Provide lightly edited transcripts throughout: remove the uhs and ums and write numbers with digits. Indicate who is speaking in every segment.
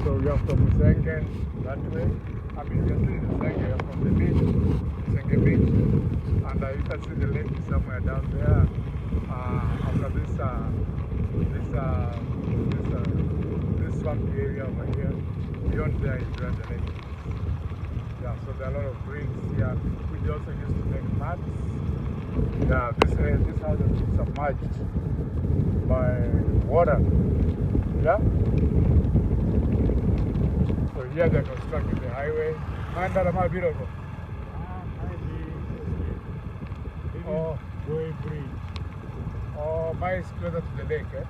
Speaker 1: So we are from Musenge that way. I mean, we are still in Musenge, from the beach, Musenge beach. And you can see the lake is somewhere down there. After this swamp area over here, beyond there is where the lake is. Yeah, so there are a lot of greens here, which also used to make mats. Yeah, this house has been submerged by water. Yeah. So here they're constructing the highway. Mandara Mabiroko. Oh, going free. Oh, mine is closer to the lake, eh?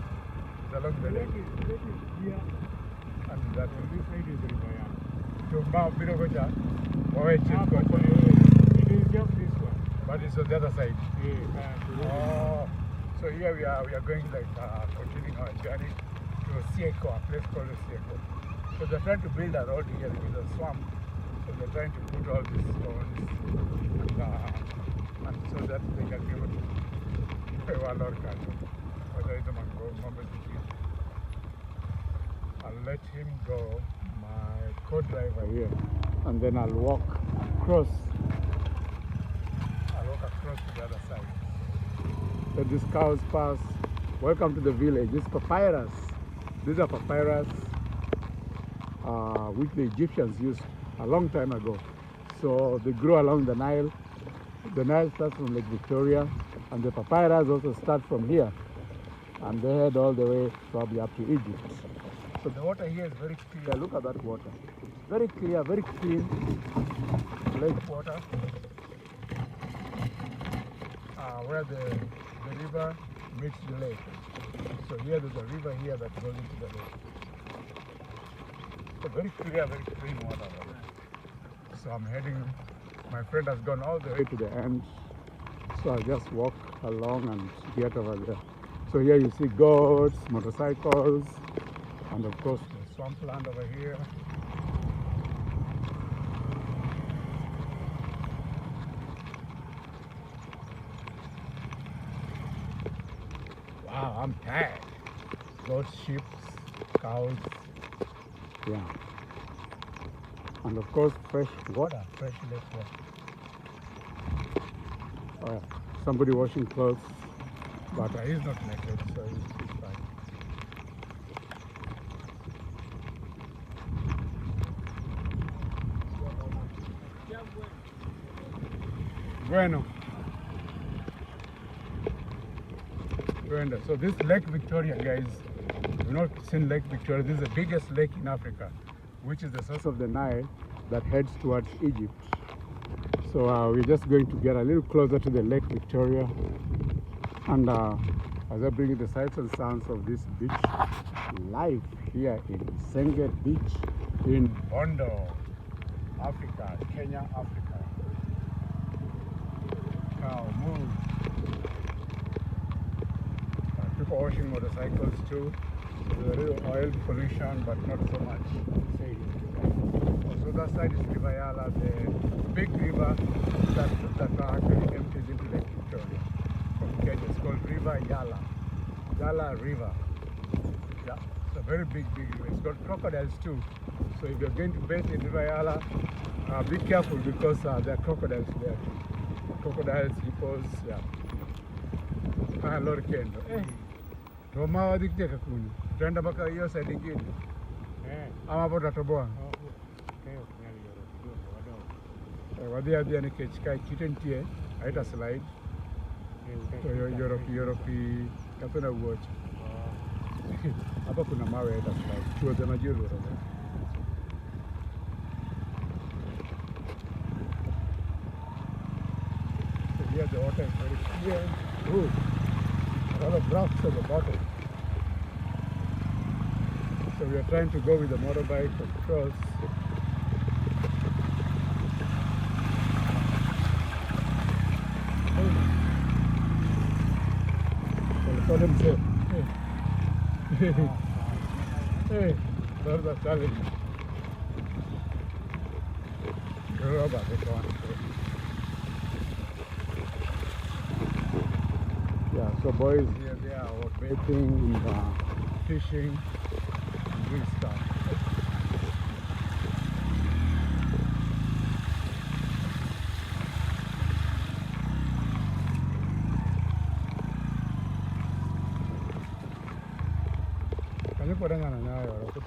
Speaker 1: It's along the lake.
Speaker 2: The lake is here,
Speaker 1: And that
Speaker 2: and this side is river.
Speaker 1: to Mount Birogoja. Oh,
Speaker 2: It is just this one.
Speaker 1: but it's on the other side.
Speaker 2: Yeah,
Speaker 1: Oh, so here we are going like continuing our journey to Sieko, a place called Sieko. So they're trying to build a road here with a swamp. So they're trying to put all these stones and so that they can be able to pay a lot of I'll let him go, my co-driver here, and then I'll walk across. To the other side. So these cows pass. Welcome to the village. This papyrus. These are papyrus which the Egyptians used a long time ago. So they grew along the Nile. The Nile starts from Lake Victoria, and the papyrus also start from here, and they head all the way probably up to Egypt. So the water here is very clear. Look at that water. It's very clear, very clean lake water. Where the river meets the lake. So here there's a river here that goes into the lake. So very clear, very clean water. So I'm heading, my friend has gone all the way to the end. So I'll just walk along and get over there. So here you see goats, motorcycles, and of course the swampland over here. Wow, I'm tired. Goats, sheep, cows, yeah. And of course, fresh water, fresh lake water. Somebody washing clothes, but he's not naked, so he's fine. Bueno. So this Lake Victoria, guys, you've not seen Lake Victoria. This is the biggest lake in Africa, which is the source of the Nile that heads towards Egypt. So we're just going to get a little closer to the Lake Victoria, and as I bring you the sights and sounds of this beach life here in Senge Beach in Bondo, Africa, Kenya, Africa. Now move. People washing motorcycles too. There's a little oil pollution, but not so much. So that side is River Yala, the big river that actually empties into Lake Victoria from Kenya. It's called River Yala. Yala River. Yeah, it's a very big river. It's got crocodiles too. So if you're going to bathe in River Yala, be careful because there are crocodiles there too. Crocodiles, hippos, yeah. Lord Kendo. Hey. Toma wadikte kakuni. Tenda baka hiyo side nyingine. Ama bota toboa. Wadia ni kechkai kitentie aita slide. So Europe kapena watch. Hapa kuna mawe aita slide. Chuo za majuru roho. So here the water is very clear. Ooh. A lot of rocks at the bottom. So we are trying to go with the motorbike across. Let him say, hey, hey, there's a challenge. Yeah, so boys here, they are bathing, fishing, and doing stuff. A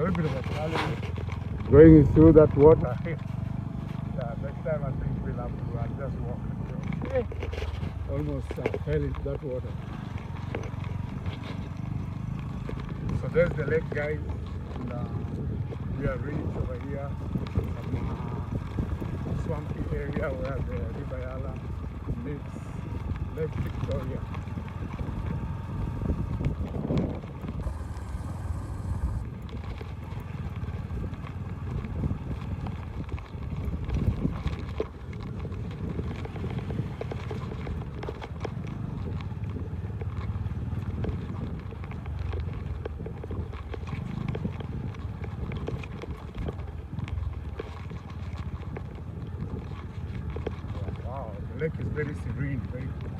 Speaker 1: little bit of a challenge going through that water. Yeah, next time I think we'll have to just walk through. Almost fell into that water. So there's the lake, guys. And, we are reached over here, some swampy area where the River Yala meets Lake Victoria. The lake is very serene, very cool.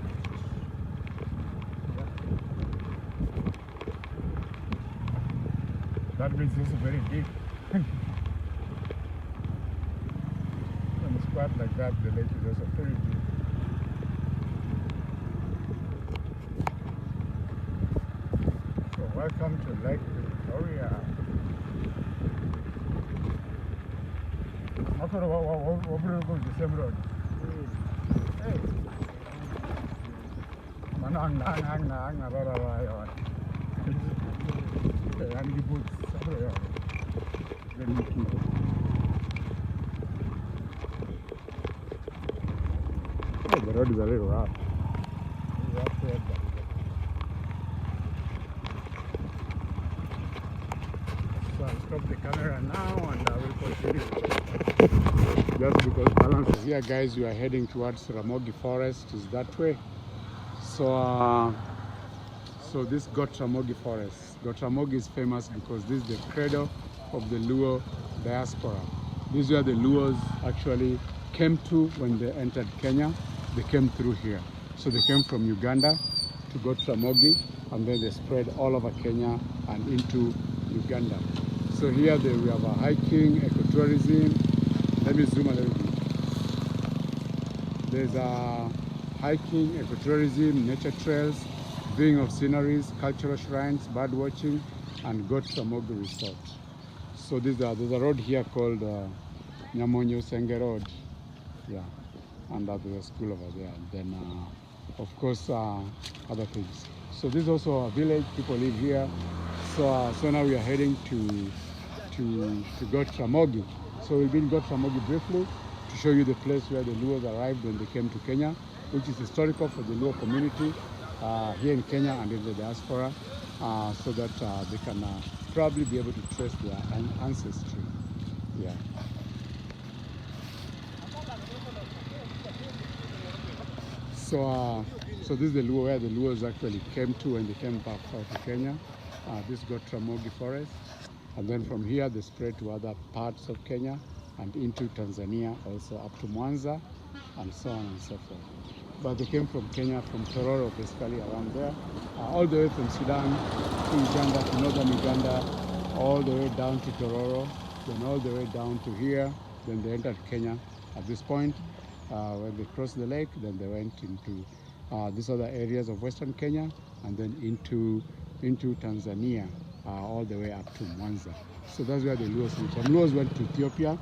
Speaker 1: That bridge is also very deep. On a spot like that, the lake is also very deep. So welcome to Lake Victoria. What the same road? Manang baba and the boots the road is a little rough. So I'll stop the camera now and I will continue. Just because balance is here, guys. We are heading towards Ramogi Forest. Is that way. So this Ramogi Forest. Ramogi is famous because this is the cradle of the Luo diaspora. This is where the Luos actually came to when they entered Kenya. They came through here. So they came from Uganda to Ramogi, and then they spread all over Kenya and into Uganda. So here we have a hiking, ecotourism. Let me zoom a little bit. There's a hiking, ecotourism, nature trails, viewing of sceneries, cultural shrines, bird watching, and Ramogi Resort. So there's a road here called Nyamonyo Senge Road. Yeah, and there's a school over there. And then, of course, other things. So this is also a village. People live here. So now we are heading to Ramogi. So we'll be in Ramogi briefly to show you the place where the Luos arrived when they came to Kenya, which is historical for the Luo community here in Kenya and in the diaspora, so that they can probably be able to trace their ancestry. Yeah. So this is the Luo where the Luos actually came to when they came back to Kenya. This got Ramogi Forest, and then from here they spread to other parts of Kenya and into Tanzania, also up to Mwanza, and so on and so forth. But they came from Kenya, from Tororo, basically around there, all the way from Sudan to Uganda, to northern Uganda, all the way down to Tororo, then all the way down to here. Then they entered Kenya at this point. When they crossed the lake, then they went into these other areas of Western Kenya, and then into Tanzania, all the way up to Mwanza. So that's where the Luos went. Some Luos went to Ethiopia,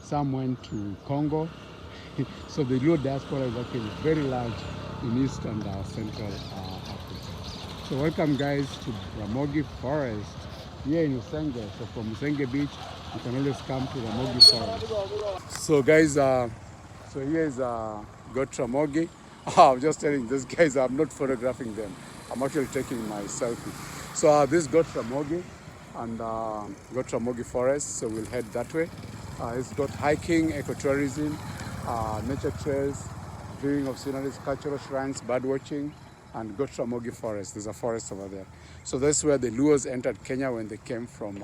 Speaker 1: some went to Congo. So the Luo diaspora is actually very large in East and Central Africa. So welcome, guys, to Ramogi Forest here in Usenge. So from Usenge Beach, you can always come to Ramogi Forest. So guys, so here is Ramogi. I'm just telling these guys, I'm not photographing them. I'm actually taking my selfie. So this is Ramogi and Ramogi Forest. So we'll head that way. It's got hiking, ecotourism, nature trails, viewing of sceneries, cultural shrines, bird watching, and Ramogi Forest. There's a forest over there. So that's where the Luos entered Kenya when they came from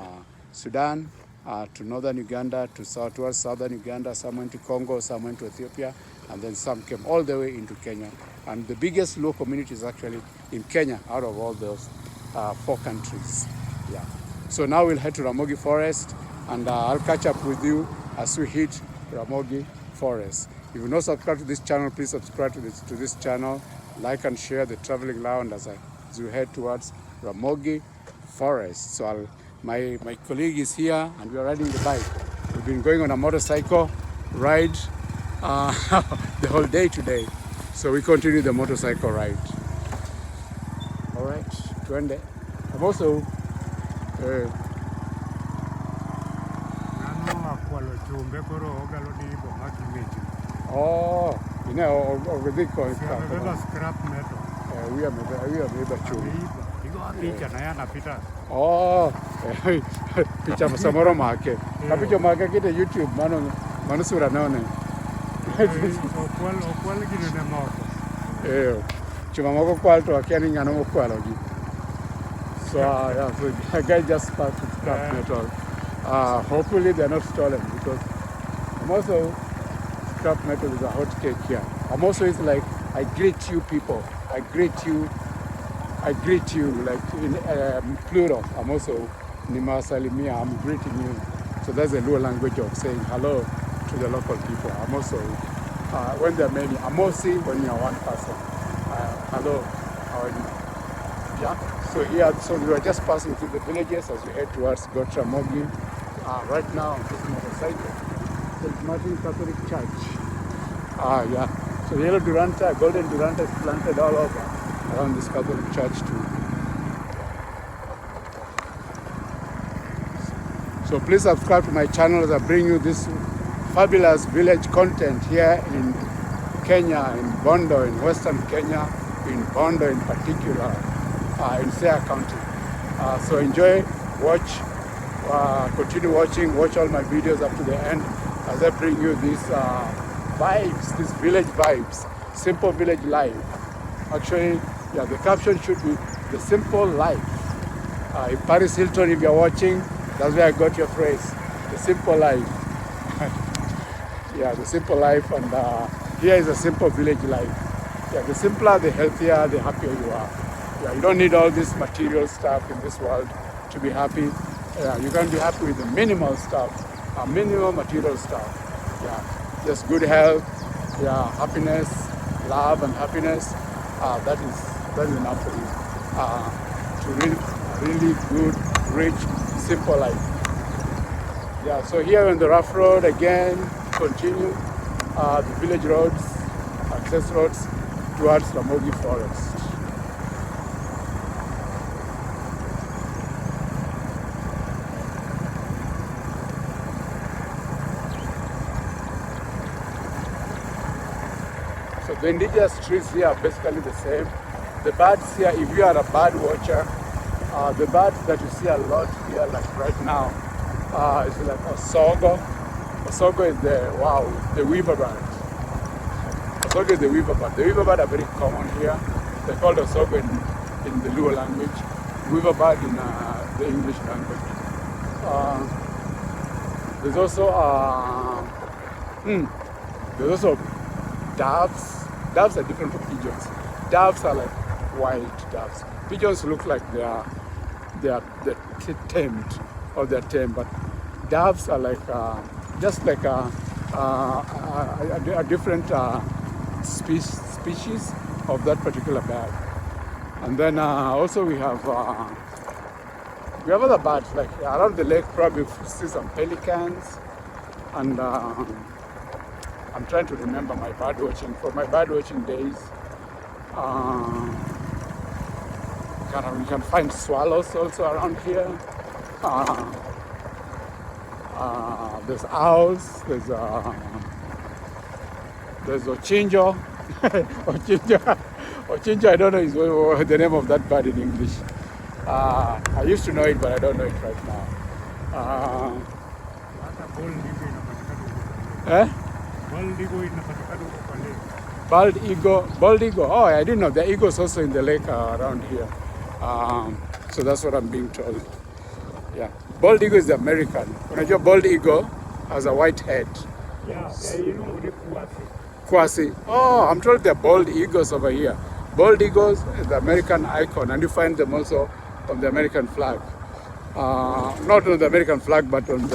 Speaker 1: Sudan to northern Uganda, towards southern Uganda. Some went to Congo, some went to Ethiopia, and then some came all the way into Kenya. And the biggest Luo community is actually in Kenya out of all those 4 countries. Yeah. So now we'll head to Ramogi Forest, and I'll catch up with you as we hit Ramogi Forest. If you're not subscribed to this channel, please subscribe to this channel, like and share the traveling round as we head towards Ramogi Forest. So my colleague is here, and we are riding the bike. We've been going on a motorcycle ride the whole day today. So we continue the motorcycle ride. All right, twende. I'm also oh, you know, over the
Speaker 2: scrap metal.
Speaker 1: We are maybe true. Oh, picha samoro make. Kapicho make kite YouTube manusura naone.
Speaker 2: Okwal gino ne moko.
Speaker 1: Chuma moko kwal to akiani ngano mokwalo gi. So yeah, so the guy just passed with scrap metal. Hopefully they're not stolen, because I'm also scrap metal is a hot cake here. I'm also is like I greet you people. I greet you like in plural. I'm also nimasalimia. I'm greeting you. So that's a Luo language of saying hello to the local people. I'm also when there are many. Amosi when you are one person. Hello, how are you? Yeah. So here, so we are just passing through the villages as we head towards Ramogi. Right now, this motorcycle, St. Martin Catholic Church. Yeah. So yellow Duranta, golden Duranta is planted all over around this Catholic church too. So please subscribe to my channel as I bring you this fabulous village content here in Kenya, in Bondo, in Western Kenya, in Bondo in particular, in Siaya County. So enjoy, watch, continue watching, watch all my videos up to the end as I bring you these vibes, these village vibes, simple village life. Actually, yeah, the caption should be the simple life. In Paris Hilton, if you're watching, that's where I got your phrase, the simple life. Yeah, the simple life, and here is a simple village life. Yeah, the simpler, the healthier, the happier you are. Yeah, you don't need all this material stuff in this world to be happy. Yeah, you can be happy with the minimal stuff, minimal material stuff. Yeah, just good health, yeah, happiness, love and happiness. That is enough for you to live a really good, rich, simple life. Yeah, so here on the rough road again, continue the village roads, access roads towards Ramogi Forest. So the indigenous trees here are basically the same. The birds here, if you are a bird watcher, the birds that you see a lot here, like right now, is like Osogo. Osogo is the weaver bird. Osogo is the weaver bird. The weaver bird are very common here. They're called Osogo in the Luo language, weaver bird in the English language. There's also doves. Doves are different from pigeons. Doves are like white doves. Pigeons look like they're tamed, or they're tame, but doves are like just like a different species of that particular bird. And then also we have other birds, like around the lake probably you see some pelicans, and I'm trying to remember my bird watching days. We can find swallows also around here. There's owls. There's Ochinjo. Ochinjo, I don't know is the name of that bird in English. I used to know it, but I don't know it right now. Bald eagle. Oh, I didn't know. The eagles also in the lake around here. So that's what I'm being told. Yeah, bald eagle is the American. When I bald eagle has a white head.
Speaker 2: Yeah,
Speaker 1: Kwasi. Oh, I'm told they're bald eagles over here. Bald eagles is the American icon, and you find them also on the American flag. Not on the American flag, but on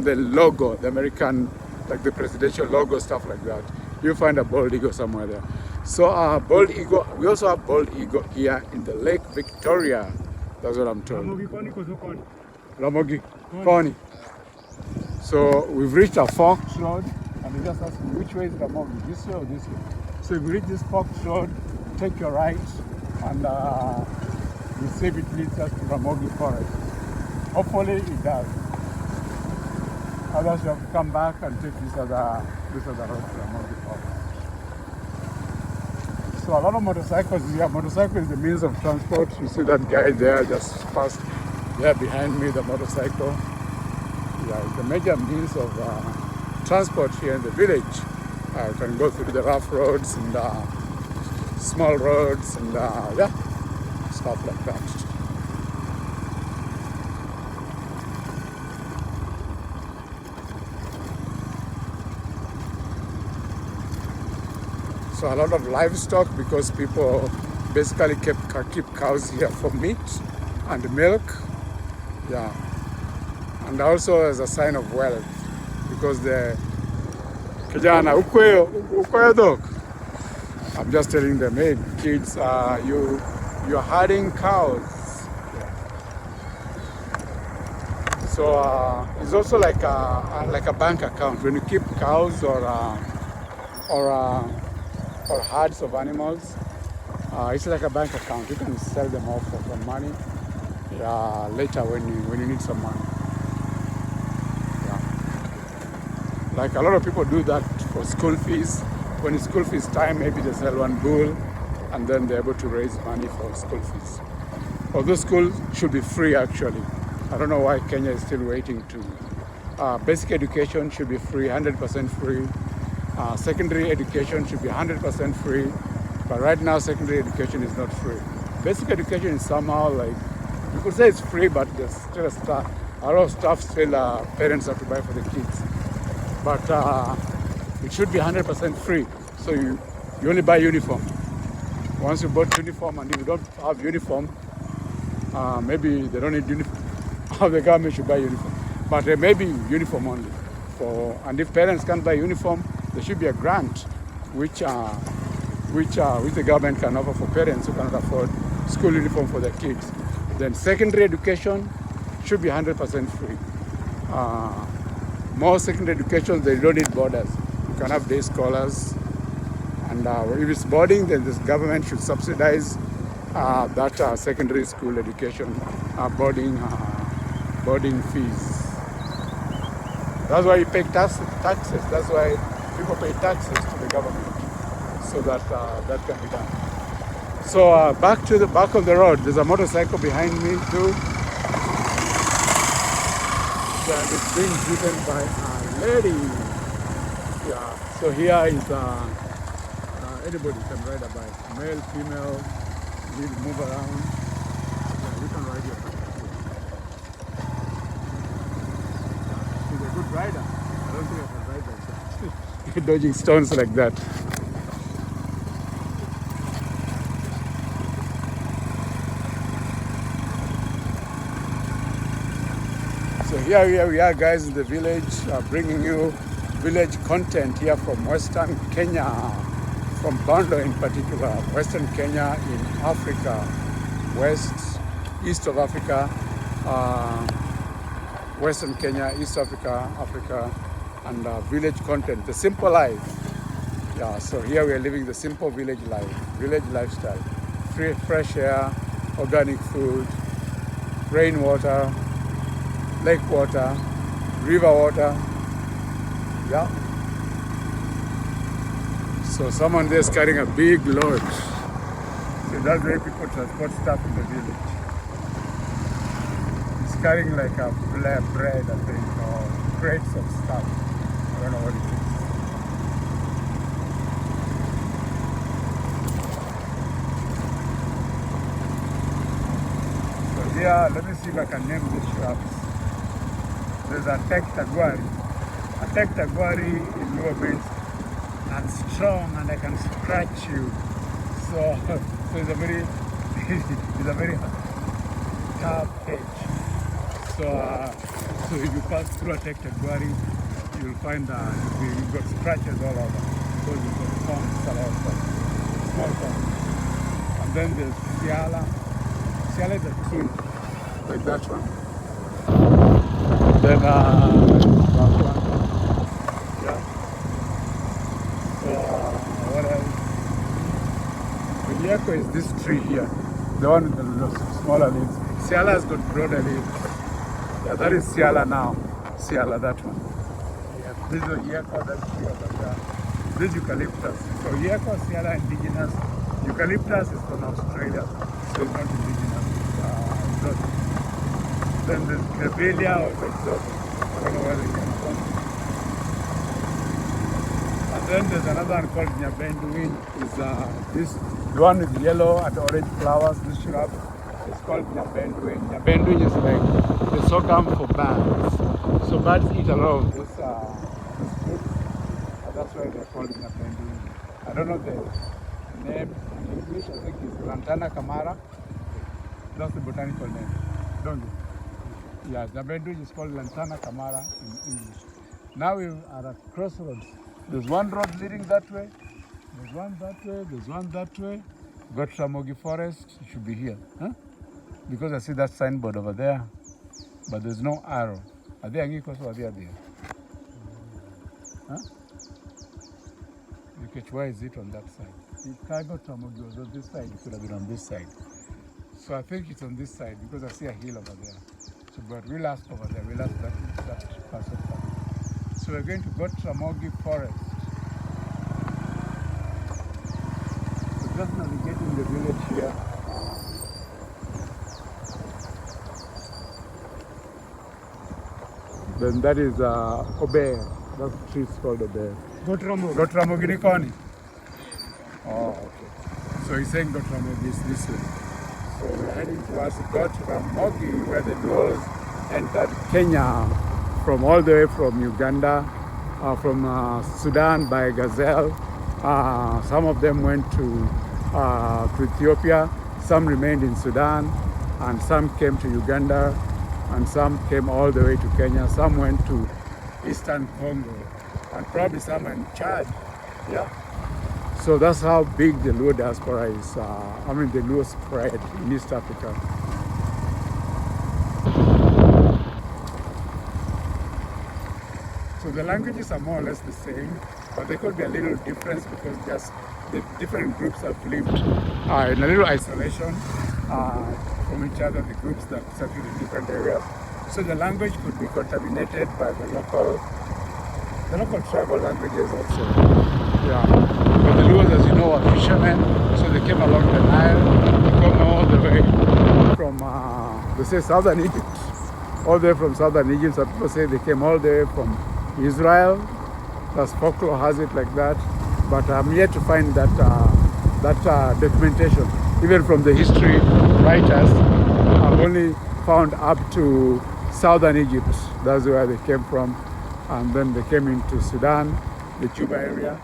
Speaker 1: the logo, the American, like the presidential logo, stuff like that. You find a bald eagle somewhere there. So bald eagle. We also have bald eagle here in the Lake Victoria. That's what I'm told. Ramogi, Koni. So we've reached a forked road, and we just asked me which way is Ramogi, this way or this way. So if you reach this forked road, take your right, and we see if it leads us to Ramogi Forest. Hopefully it does. Otherwise you have to come back and take this other road to Ramogi Forest. So a lot of motorcycles here. Motorcycle is the means of transport. You see that guy there just passed there behind me, the motorcycle. Yeah, it's a major means of transport here in the village. You can go through the rough roads and small roads and yeah, stuff like that. So a lot of livestock, because people basically keep cows here for meat and milk. Yeah. And also as a sign of wealth, because the kijana ukweyo dog. I'm just telling them, hey kids, you're herding cows. So it's also like a bank account. When you keep cows or herds of animals, it's like a bank account. You can sell them off for some money later when you need some money. Like a lot of people do that for school fees. When it's school fees time, maybe they sell one bull and then they're able to raise money for school fees. Although school should be free actually. I don't know why Kenya is still waiting to. Basic education should be free, 100% free. Secondary education should be 100% free. But right now secondary education is not free. Basic education is somehow like, you could say it's free, but there's still a lot of stuff still parents have to buy for the kids. But it should be 100% free. So you only buy uniform. Once you bought uniform, and if you don't have uniform, maybe they don't need uniform. The government should buy uniform. But there may be uniform only. And if parents can't buy uniform, there should be a grant which the government can offer for parents who cannot afford school uniform for their kids. Then secondary education should be 100% free. More secondary education, they don't need borders. You can have day scholars. And if it's boarding, then this government should subsidize that secondary school education boarding fees. That's why you pay taxes. That's why people pay taxes to the government, so that that can be done. So back to the back of the road, there's a motorcycle behind me too. It's being driven by a lady. Yeah. So here is anybody can ride a bike, male, female. You move around. Yeah, you can ride your bike. She's a good rider. I don't think I can ride like that. Dodging stones like that. So here we are guys in the village, bringing you village content here from Western Kenya, from Bondo in particular, Western Kenya in Africa, east of Africa, Western Kenya, East Africa, and village content, the simple life. Yeah, so here we are living the simple village life, village lifestyle, fresh air, organic food, rainwater, lake water, river water. Yeah. So someone there is carrying a big load. So that's where people transport stuff in the village. He's carrying like a bread, I think, or crates of stuff. I don't know what it is. So here, let me see if I can name these shops. There's a Tek Tagwari. A Tek Tagwari in Lower Main Street. and strong, and I can scratch you. So it's a very it's a very tough edge. So if you pass through a protected quarry, you'll find you've got scratches all over because you've got thorns around, small thorns. And then there's Siala. Siala is a tree, like that one. Then that one. Yeah. So what else? The Yeko is this tree here, the one with the smaller leaves. Siala has got broader leaves. Yeah, that is Siala now. Siala, that one. Yeah, this is a Yeko, that tree over there. This is eucalyptus. So Yeko, Siala, indigenous. Eucalyptus is from Australia, so it's not indigenous. It's not. Then there's Grevillea also exotic. I don't know where they came from. And then there's another one called Nyabenduin. Is this the one with yellow and orange flowers? This shrub is called Nyabenduin. Nyabenduin is like the sorghum for birds. So birds eat a lot of this fruit, and that's why they're called Nyabenduin. I don't know the name in English. I think it's Lantana Camara. That's the botanical name, don't you? Yeah, the Nyabenduin is called Lantana Camara in English. Now we are at crossroads. There's one road leading that way. There's one that way. There's one that way. Got RAMOGI forest. It should be here, huh? Because I see that signboard over there, but there's no arrow. Are they Angikos or are they there? Huh? Why is it on that side? If I got RAMOGI was on this side, it could have been on this side. So I think it's on this side because I see a hill over there. So, but we'll ask over there. We'll ask that person. So we're going to go to RAMOGI forest. So just navigating the village here. Then that is Obeah. That tree is called Obeah.
Speaker 2: Got RAMOGI.
Speaker 1: Got RAMOGI Nikoni? Oh, okay. So he's saying Got RAMOGI is this way. So we're heading towards Got RAMOGI, where the Luos entered Kenya from all the way from Uganda, from Sudan by gazelle. Some of them went to Ethiopia, some remained in Sudan, and some came to Uganda, and some came all the way to Kenya. Some went to Eastern Congo, and probably some in Chad. Yeah. So that's how big the Luo diaspora is. The Luo spread in East Africa. So the languages are more or less the same, but there could be a little difference because just the different groups have lived in a little isolation from each other, the groups that settled in different areas. So the language could be contaminated by the local tribal languages also. Yeah. But the Luos, as you know, are fishermen, so they came along the Nile, they come all the way from, they say southern Egypt, all the way from southern Egypt. Some people say they came all the way from Israel. That's folklore has it like that, but I'm yet to find that documentation. Even from the history writers, I've only found up to southern Egypt. That's where they came from, and then they came into Sudan, the Juba area,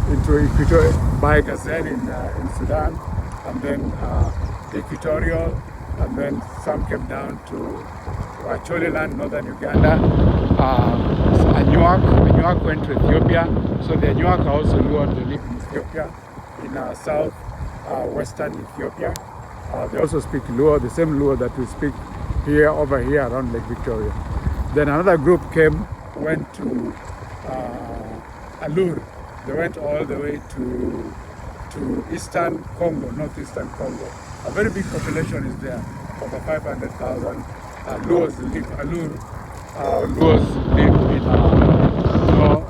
Speaker 1: into Equatorial by Gazelle in Sudan, and then Equatorial, and then some came down to Choliland, northern Uganda. Anuak went to Ethiopia, so the Anuak are also Luo, they live in Ethiopia, in south western Ethiopia. They also speak Luo, the same Luo that we speak here, over here around Lake Victoria. Then another group went to Alur. They went all the way to eastern Congo, northeastern Congo. A very big population is there, over 500,000. Luos live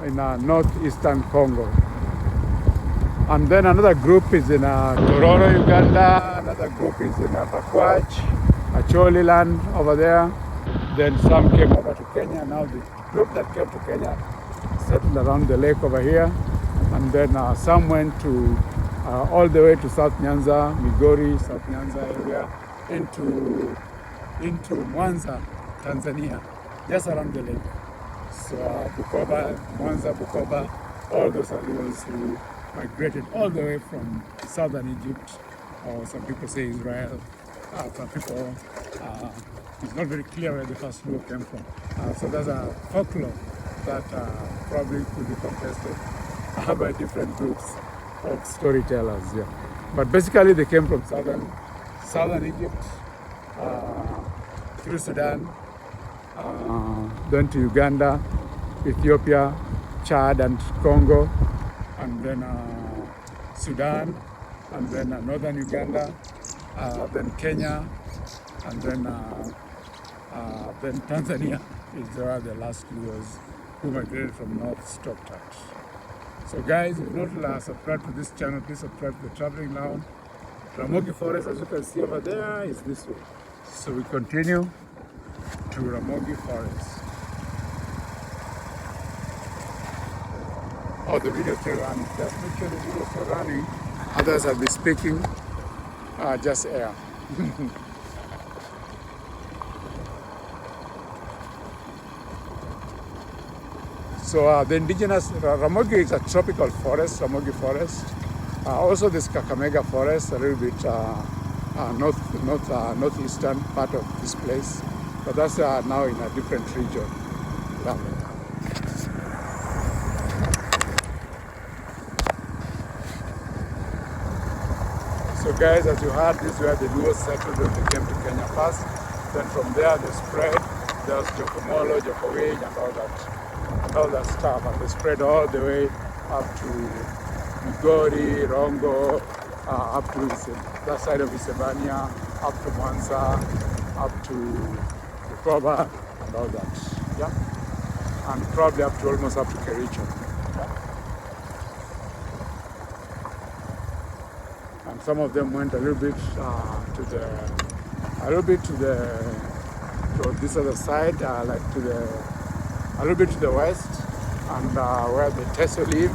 Speaker 1: in northeastern Congo. And then another group is in Tororo, Uganda. Another group is in Bakwach, Choliland over there. Then some came over to Kenya. Now the group that came to Kenya settled around the lake over here. And then some went to all the way to South Nyanza, Migori, South Nyanza area, into Mwanza, Tanzania. just around the lake. So Bukoba, Mwanza, Bukoba, all those are those who migrated all the way from southern Egypt, or some people say Israel. Some people, it's not very clear where the first Luo came from. So there's a folklore that probably could be contested by different groups of storytellers. Yeah. But basically they came from southern Egypt, through Sudan, then to Uganda, Ethiopia, Chad and Congo, and then Sudan, and then northern Uganda, then Kenya, and then Tanzania is the last Luos who migrated from North Stockton. So guys, if you're not subscribed to this channel, please subscribe to the Traveling Lounge. Ramogi Forest, as you can see over there, is this way. So we continue to Ramogi Forest. Oh, the video is still running. Just make sure the video is still running. Others have been speaking, just air. So the indigenous Ramogi is a tropical forest, Ramogi Forest. Also this Kakamega Forest, a little bit northeastern part of this place. But that's now in a different region. Yeah. So guys, as you heard, this is where the Luos settled when they came to Kenya first. Then from there they spread. There's Jokomolo, Jokowage, and all that stuff. And they spread all the way up to Migori, Rongo, up to that side of Isebania, up to Mwanza, up to Bukoba, and all that. Yeah, and probably up to almost up to Kericho. Yeah? And some of them went a little bit to this other side, like a little bit to the west, and where the Teso live.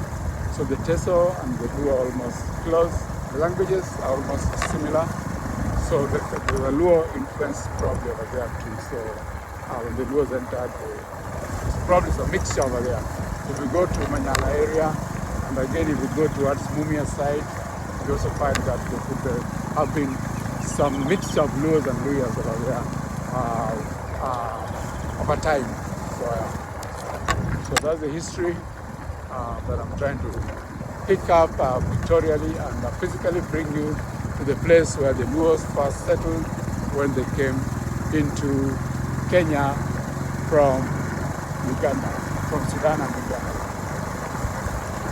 Speaker 1: So the Teso and the Luo are almost close. The languages are almost similar. So the Luo influence probably over there too. So when the Luos entered, it's probably a mixture over there. If we go to Manyala area, and again if we go towards Mumia side, we also find that there could have been some mixture of Luos and Luyas over there over time. So that's the history that I'm trying to pick up pictorially and physically bring you to the place where the Luos first settled when they came into Kenya from Uganda, from Sudan and Uganda,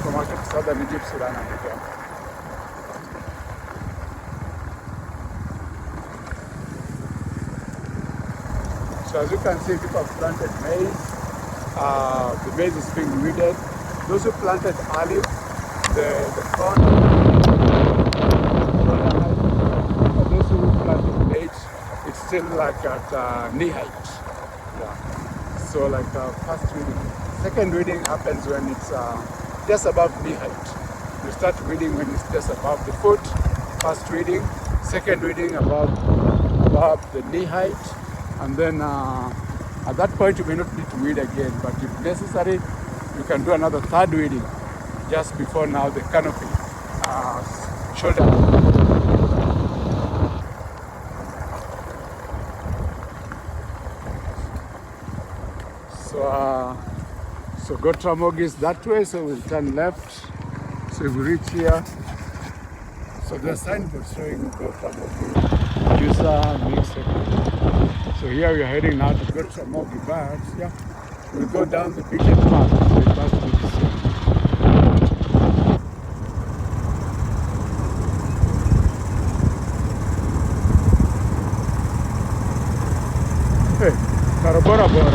Speaker 1: from southern Egypt, Sudan and Uganda. So as you can see, people have planted maize. The maize is being weeded. Those who planted olive, the front, those who planted maize, it's still like at knee height. Yeah. So like first reading. Second reading happens when it's just above knee height. You start reading when it's just above the foot. First reading. Second reading above the knee height. And then at that point you may not need to weed again, but if necessary, you can do another third weeding just before now the canopy shoulder. So Got Ramogi is that way, so we'll turn left. So if we reach here, so there's signboard showing Got Ramogi, user mix. So here we are heading now to Got Ramogi, but yeah, we'll go down the beaten path. Hey, Bora Bora.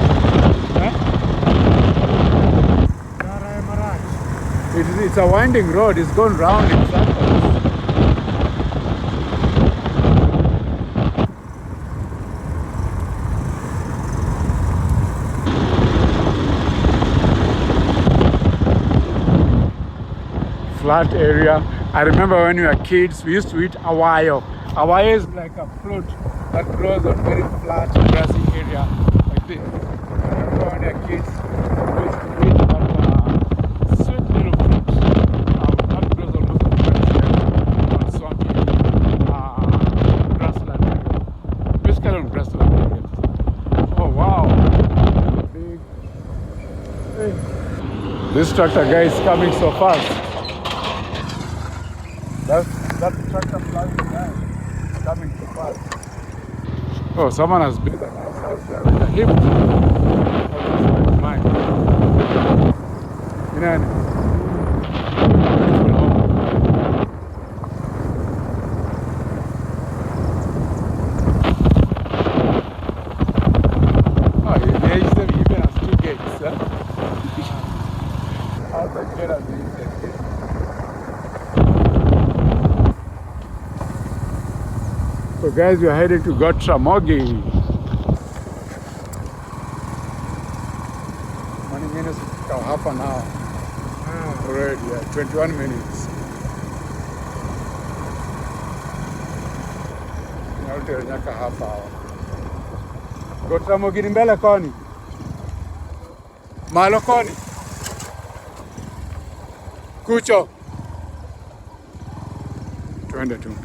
Speaker 1: It's a winding road, it's going round in circles. Flat area. I remember when we were kids, we used to eat awayo. Awayo is like a fruit that grows on very flat, grassy area like this. when they're kids, we used to eat that sweet little fruit. That grows almost everywhere on swampy grassland. Basically on grassland areas. Oh wow! Big. Hey. This tractor guy is coming so fast. That tractor plus the guy is coming so fast. Oh, someone has built a nice house there with a hip. Mine. You know. Oh, he even has 2 gates, huh? Outside gate has the inside gate. So guys, we are heading to RAMOGI. 20 minutes, half an hour. Already, yeah, 21 minutes. Now till nyaka half hour. RAMOGI ni mbele koni. Malo koni. Kucho. Twende tu.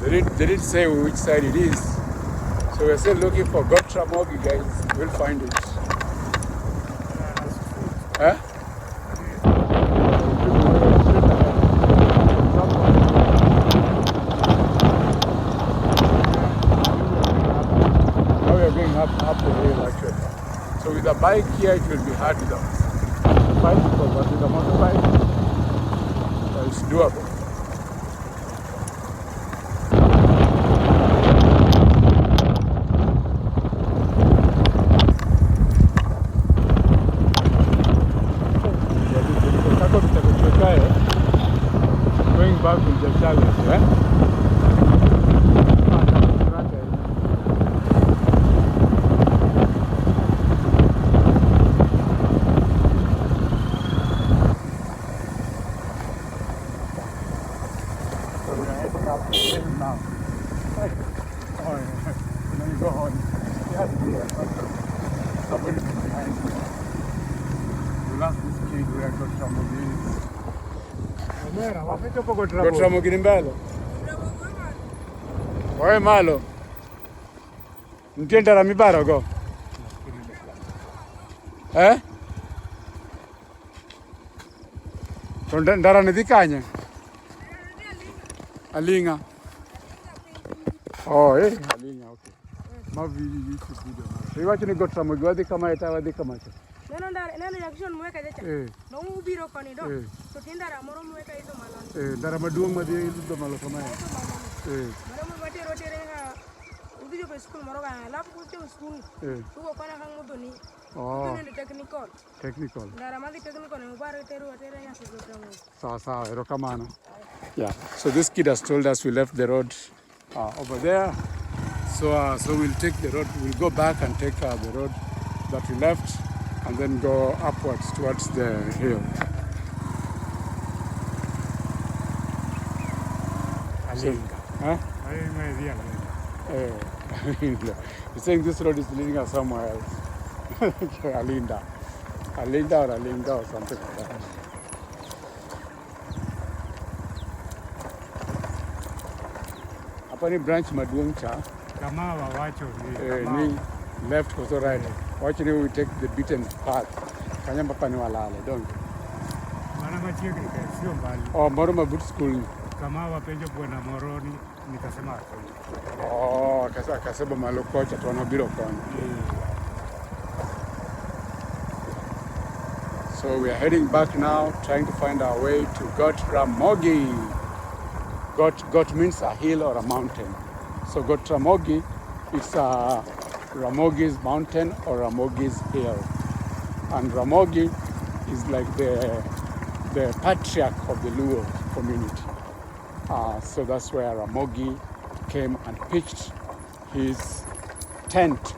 Speaker 1: They didn't say which side it is. So we're still looking for RAMOGI, guys. We'll find it. Huh? Now we are going up the hill actually. So with a bike here it will be hard with a bicycle, but with a motorbike it's doable. Going back with the challenge, eh? So we are heading up the hill now. Oh, yeah. And then you go on. Yes, somebody behind you. We'll ask this kid where RAMOGI is. RAMOGI ni mbele. Wae malo. Ntienda la mibara go. Eh? Ndara nidikanya. Alinga. Oh, Alinga, okay. Mavi YouTube video. So you actually got RAMOGI wadi kama eta wadi kama cha.
Speaker 3: Neno jackson mweka jecha. No ubiro koni do. So tindara moro mweka hizo malon.
Speaker 1: Ndara maduong madi hizo malo kama ya.
Speaker 3: Moro mwete rotere ha. Ubijo pe school moro ga lapu kuste school. Tuko kona hang mudoni.
Speaker 1: Oh.
Speaker 3: Technical. Ndara madi technical ne ubaro teru atere nya
Speaker 1: so sawa, ero kamano. Yeah. So this kid has told us we left the road over there. So we'll take the road. We'll go back and take the road that we left. And then go upwards towards the hill.
Speaker 2: Alinga.
Speaker 1: Huh?
Speaker 2: Alinga.
Speaker 1: He's saying this road is leading us somewhere else. Alinda. Alinda or Alinga or something like that. Hapa ni branch maduong cha.
Speaker 2: Kama wawacho
Speaker 1: ni left or right. Actually, we take the beaten path. Kanyamba pani walale, don't you?
Speaker 2: Manama chiki sio mbali.
Speaker 1: Oh, moro mabut school.
Speaker 2: Kama wapenjo bwana moroni nikasema hapo.
Speaker 1: Oh, kasema malo kocha tuona biro koni. So we are heading back now, trying to find our way to RAMOGI. Got means a hill or a mountain. So RAMOGI is RAMOGI's mountain or RAMOGI's hill. And RAMOGI is like the patriarch of the Luo community. So that's where RAMOGI came and pitched his tent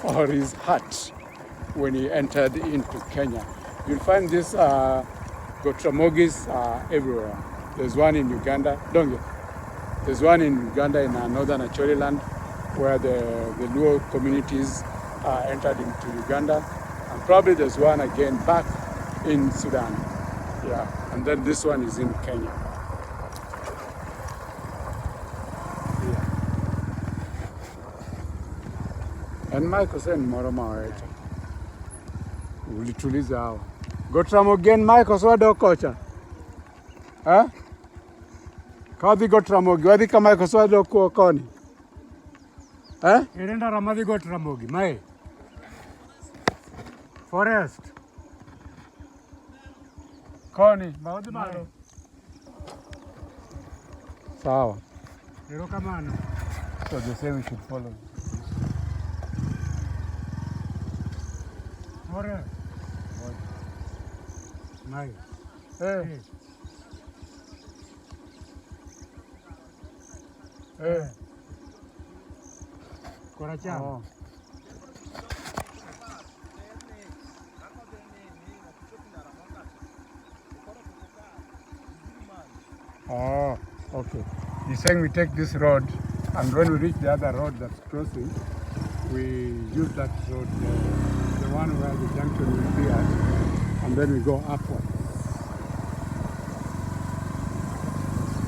Speaker 1: or his hut when he entered into Kenya. You'll find these RAMOGIs everywhere. There's one in Uganda, don't you? There's one in Uganda in northern Acholi land where the Luo communities entered into Uganda, and probably there's one again back in Sudan. Yeah, and then this one is in Kenya. Yeah. And Michael said, "Moroma wetu ulituliza hawa Gotramogi Michael swado kocha eh kadhi Gotramogi wadhi kama Michael swado kuokoni eh
Speaker 2: Erenda ramadhi Gotramogi mae forest
Speaker 1: koni
Speaker 2: baudhi malo
Speaker 1: sawa.
Speaker 2: erokamano.
Speaker 1: So they say we should follow.
Speaker 2: Forest mae
Speaker 1: Eh, eh.
Speaker 2: koracham.
Speaker 1: Oh. Oh, okay. He's saying we take this road, and when we reach the other road that's crossing, we use that road, the one where the junction will be at, and then we go upward.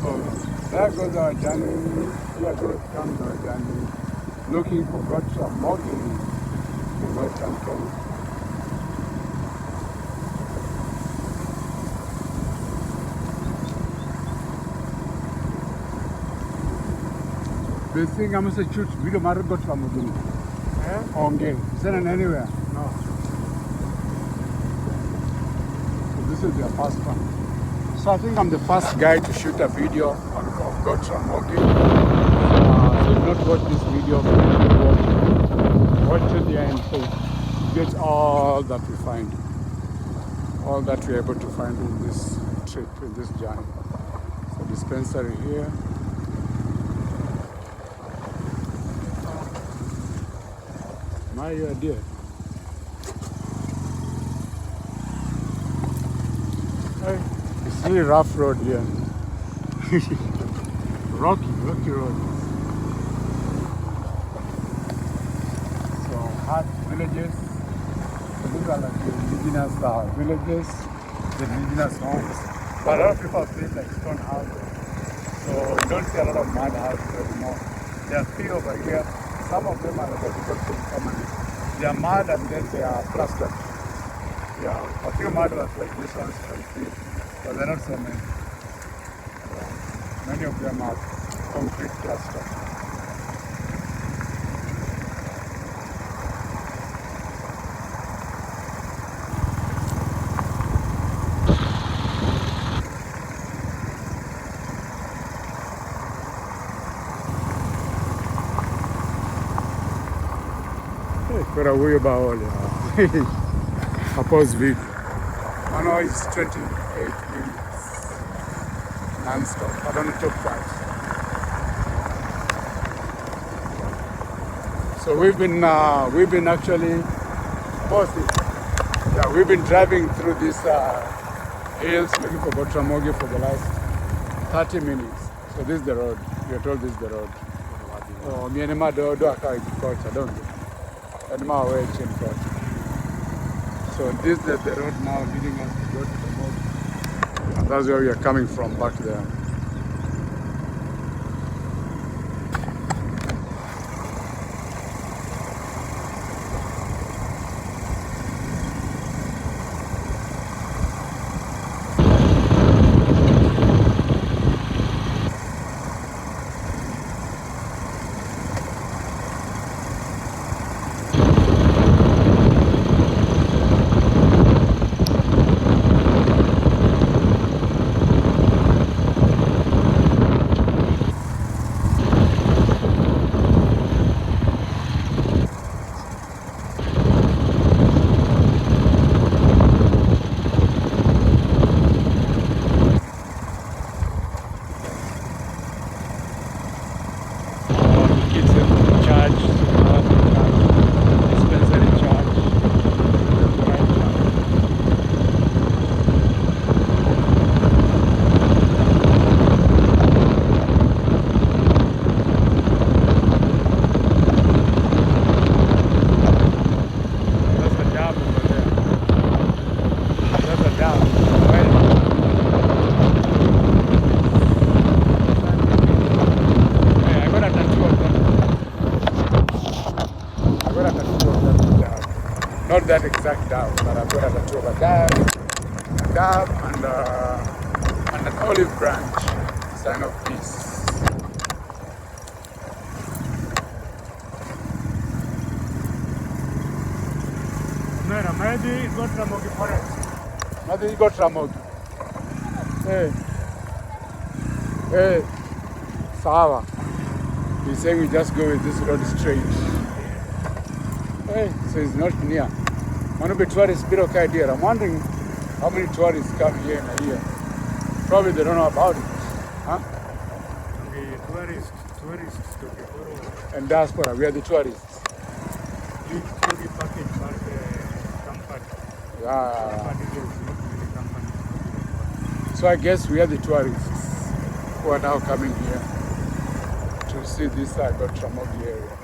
Speaker 1: So there goes our journey. Here comes our journey, looking for Gotramogi in Western Kenya. They think I must shoot video Mara Gotramogi. On game. Is it anywhere?
Speaker 2: No.
Speaker 1: So this is their first one. So I think I'm the first guy to shoot a video of Gotramogi. If not watch this video, watch till the end so you get all that we find. All that we're able to find in this trip, in this journey. So dispensary here. My idea. Hey, it's really rough road here. rocky road. So hard villages. So these are like the indigenous villages, the indigenous homes. But a lot of people have built like stone houses. So you don't see a lot of mud houses anymore. There are three over here. Some of them are like permanent. They are mud and then they are plastered. Yeah, a few mud ones like this ones can see, but they're not so many. Many of them are concrete plaster. Kwa huyo baole hapo's video. I know it's 28 minutes non-stop. I don't know top price. So we've been actually posting. Yeah, we've been driving through these hills looking for Gotramogi for the last 30 minutes. So this is the road. We are told this is the road. Oh, me and my do aka coach, I don't know. And my way to coach. So this is the road now leading us to Gotramogi. And that's where we are coming from, back there. not that exact dam, but I've got a two of a dam and an olive branch, sign of peace.
Speaker 2: Maybe got Ramogi forest.
Speaker 1: Maybe you got Ramogi. Hey. Hey. Sawa. He's saying we just go with this road straight. Hey, so it's not near. One of the tourists, bit okay dear. I'm wondering how many tourists come here in a year. Probably they don't know about it. Huh?
Speaker 2: Okay, tourists to Kiporo.
Speaker 1: And diaspora, we are the tourists.
Speaker 2: You be package for the company.
Speaker 1: Yeah.
Speaker 2: Company is not really company.
Speaker 1: So I guess we are the tourists who are now coming here to see this Ramogi area.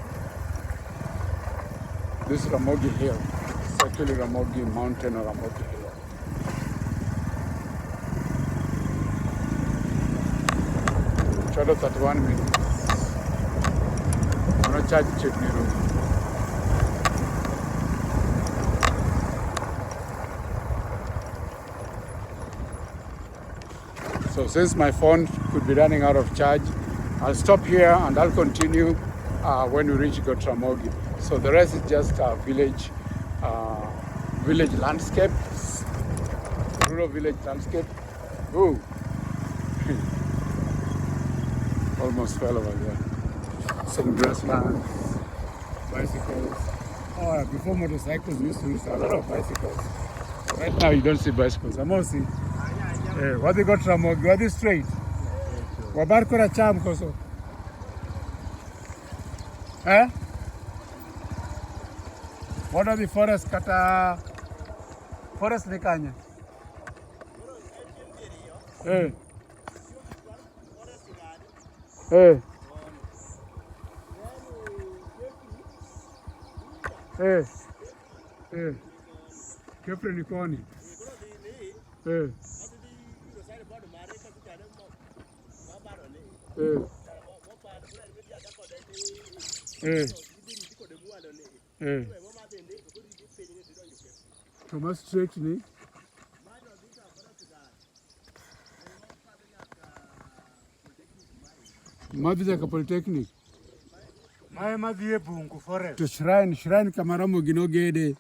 Speaker 1: This Ramogi Hill. It's actually Ramogi Mountain or Ramogi Hill. Total 31 minutes. I'm not charging Chipney Road. So since my phone could be running out of charge, I'll stop here and I'll continue when we reach Ramogi. So the rest is just village landscape, rural village landscape. Ooh. Almost fell over there. Some grasslands, bicycles. Oh, before motorcycles, we used to use a lot of bicycles. Right now, you don't see bicycles. I'm all see. What they got Ramogi? What is straight? Wabarkora cham koso. Eh? What are the forests kata? Forest ni kanya? Eh. Eh. Eh. Eh. Kepre ni koni? Eh. Eh. Eh. Eh. Thomas Strait ni? Madhya Polytechnic.
Speaker 2: My Madhya Bungu forest.
Speaker 1: To shrine Ramogi no gede.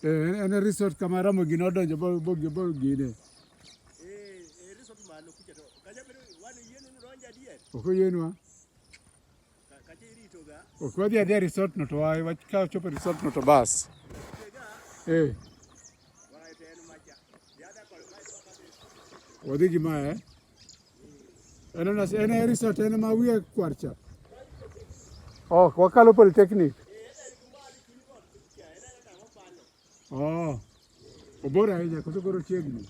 Speaker 1: And a resort Ramogi no donjo bo gede. Okoyenwa. Okwadi ade resort no to wach ka chopo resort no to bus. Eh. Wadi gima eh? Ena resort ena mawiya kwarcha. Oh, wakalo Polytechnic. Oh. Obora ahinya koso koro chiegni.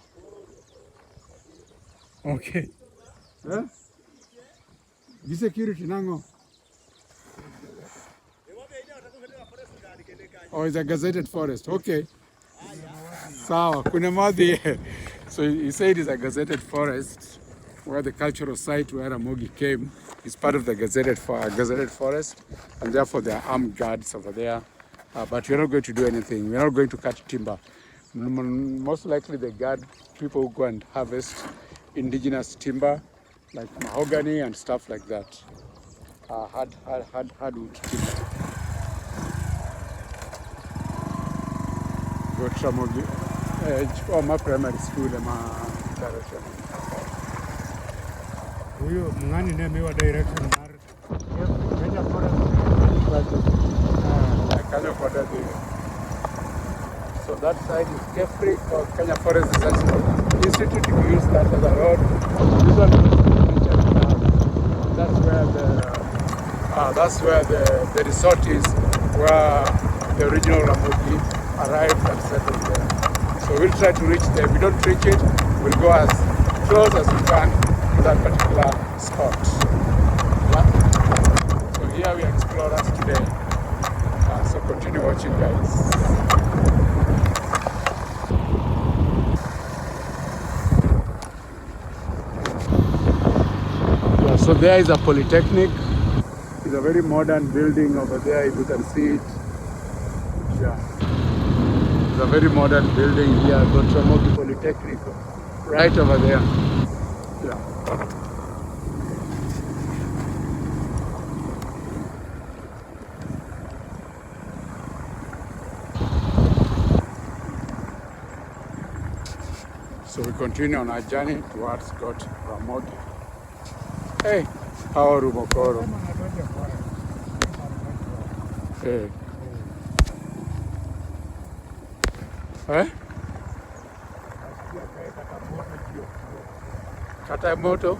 Speaker 1: Okay. Eh? Gi security nango. Oh, it's a gazetted forest. Okay. Sawa, kuna madhi. So he said it's a gazetted forest where the cultural site where Ramogi came is part of the gazetted forest, and therefore there are armed guards over there. But we're not going to do anything. We're not going to cut timber. Most likely the guard people who go and harvest indigenous timber like mahogany and stuff like that. Hardwood timber. Go to Ramogi, my primary school, direction.
Speaker 2: Huyo mngani name wa direction mar Kenya forest.
Speaker 1: Kenya forest. So that side is Kefri or Kenya Forest Research Institute. If you use that as a road, this one is that's where the resort is, where the original Ramogi arrived and settled there. So we'll try to reach there. If we don't reach it, we'll go as close as we can to that particular spot. Yeah? So here we are explorers today. So continue watching, guys. So there is a polytechnic. It's a very modern building over there, if you can see it. Yeah. It's a very modern building here, RAMOGI Polytechnic, right over there. Yeah. So we continue on our journey towards RAMOGI. Hey, how are you, Mokoro? Hey. Eh? Kata moto?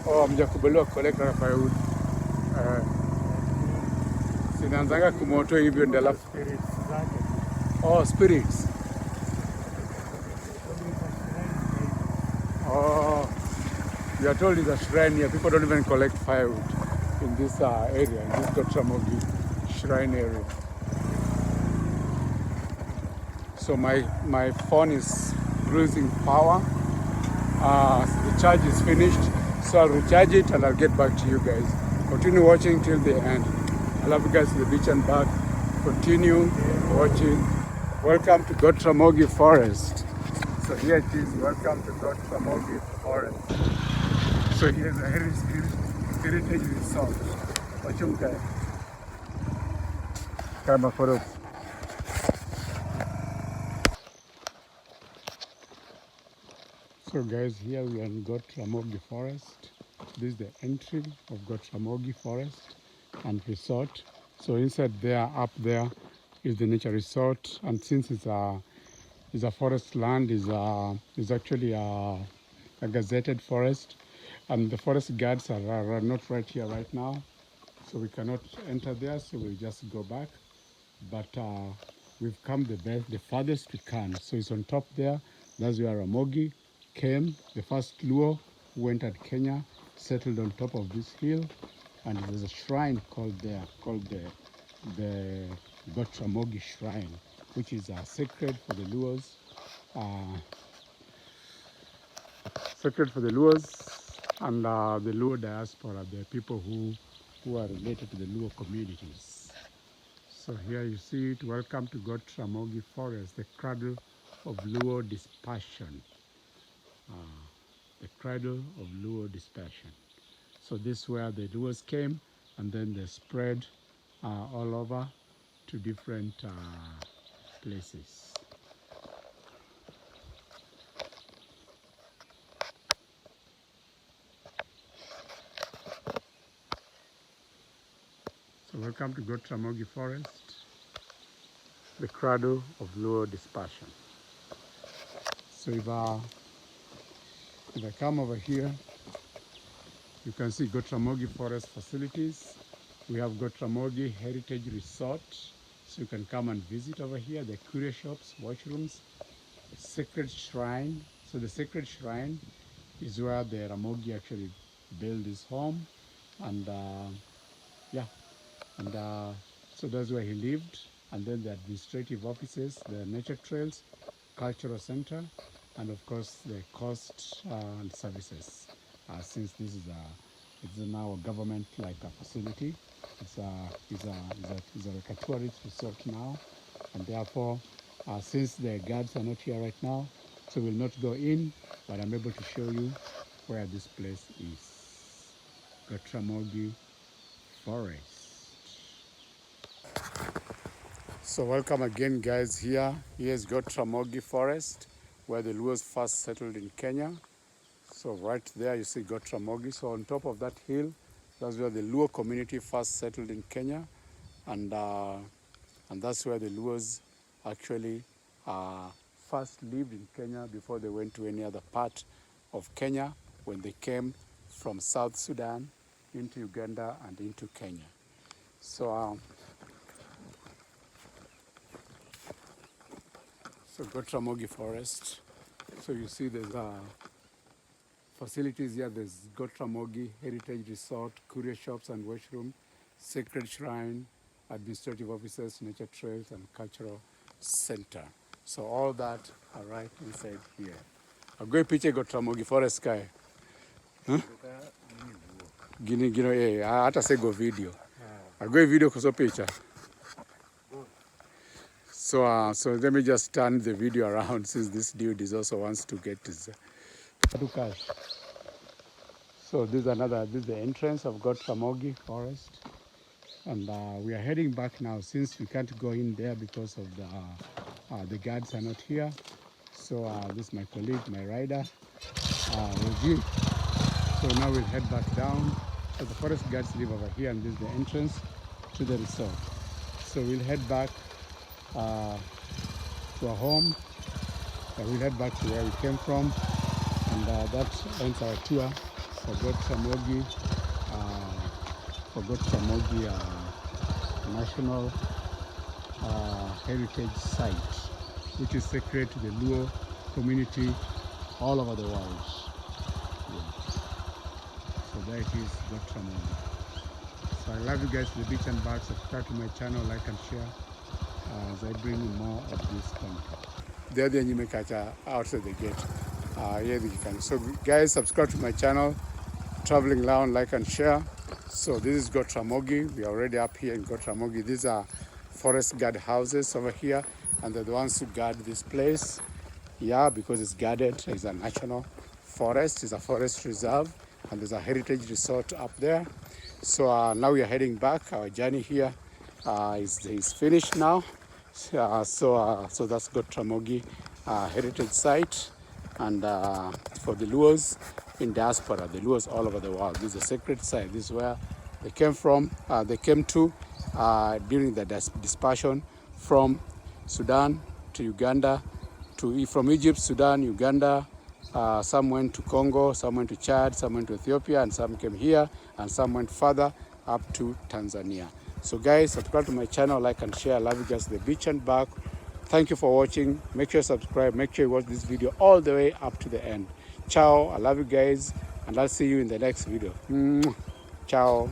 Speaker 1: Oh, mjakubaliwa kolekta na firewood. Sinaanzanga kumoto hivyo ndio alafu. Oh, spirits. Oh, you are told it's a shrine here. People don't even collect firewood in this area, in this RAMOGI shrine area. So my phone is losing power. The charge is finished, so I'll recharge it and I'll get back to you guys. Continue watching till the end. I love you guys to the beach and back. Continue watching. Welcome to RAMOGI Forest. So here it is. Welcome to RAMOGI Forest. So here's a heritage resort. Watch them guys. Camera photos. So guys, here we are in RAMOGI Forest. This is the entry of RAMOGI Forest and Resort. So inside there, up there, is the nature resort. And since it's a forest land, is actually a gazetted forest. And the forest guards are not right here right now. So we cannot enter there, so we'll just go back. But we've come the farthest we can. So it's on top there. That's where RAMOGI came. The first Luo who entered Kenya settled on top of this hill, and there's a shrine called there, called the RAMOGI Shrine, which is sacred for the Luos. Sacred for the Luos and the Luo diaspora, the people who are related to the Luo communities. So here you see it. Welcome to RAMOGI Forest, the cradle of Luo dispersion. The cradle of Luo dispersion. So this is where the Luos came, and then they spread all over to different places. So welcome to RAMOGI Forest, the cradle of Luo dispersion. So if I come over here, you can see RAMOGI Forest facilities. We have RAMOGI Heritage Resort, so you can come and visit over here. The curio shops, washrooms, sacred shrine. So the sacred shrine is where the RAMOGI actually built his home, and yeah, and so that's where he lived. And then the administrative offices, the nature trails, cultural center, and of course the coast and services. Since this is it's now a government like a facility, it's like a tourist resort now, and therefore since the guards are not here right now, so we'll not go in, but I'm able to show you where this place is. RAMOGI Forest. So welcome again guys here. Here's RAMOGI Forest, where the Luos first settled in Kenya. So right there you see RAMOGI. So on top of that hill, that's where the Luo community first settled in Kenya. And that's where the Luos actually first lived in Kenya before they went to any other part of Kenya when they came from South Sudan into Uganda and into Kenya. So so RAMOGI Forest. So you see there's facilities here. There's RAMOGI Heritage Resort, courier shops and washroom, sacred shrine, administrative offices, nature trails, and cultural center. So all that are right inside here. I'll go picture RAMOGI Forest sky. Huh? Gino hata say go video. I'll go video kuso picture. So let me just turn the video around since this dude is also wants to get his cash. So this is the entrance of RAMOGI Forest, and we are heading back now since we can't go in there because of the guards are not here. So this is my colleague, my rider, review. So now we'll head back down. So the forest guards live over here, and this is the entrance to the resort. So we'll head back to our home. We'll head back to where we came from, and that ends our tour for RAMOGI, National Heritage Site, which is sacred to the Luo community all over the world. Yeah. So there it is, RAMOGI. So I love you guys to the beach and back. Subscribe to my channel, like and share as I bring you more of this content. There the Nyimekacha outside the gate. Here you can. So guys, subscribe to my channel, Traveling Lounge, like and share. So this is RAMOGI. We are already up here in RAMOGI. These are forest guard houses over here, and they're the ones who guard this place. Yeah, because it's guarded. It's a national forest. It's a forest reserve, and there's a heritage resort up there. So now we are heading back. Our journey here is finished now. So that's RAMOGI heritage site, and for the Luos in diaspora, the Luos all over the world. This is a sacred site. This is where they came from. They came to during the dispersion from Sudan to Uganda, from Egypt, Sudan, Uganda. Some went to Congo, some went to Chad, some went to Ethiopia, and some came here, and some went further up to Tanzania. So guys, subscribe to my channel, like and share. I love you guys to the beach and back. Thank you for watching. Make sure you subscribe. Make sure you watch this video all the way up to the end. Ciao. I love you guys, and I'll see you in the next video. Ciao.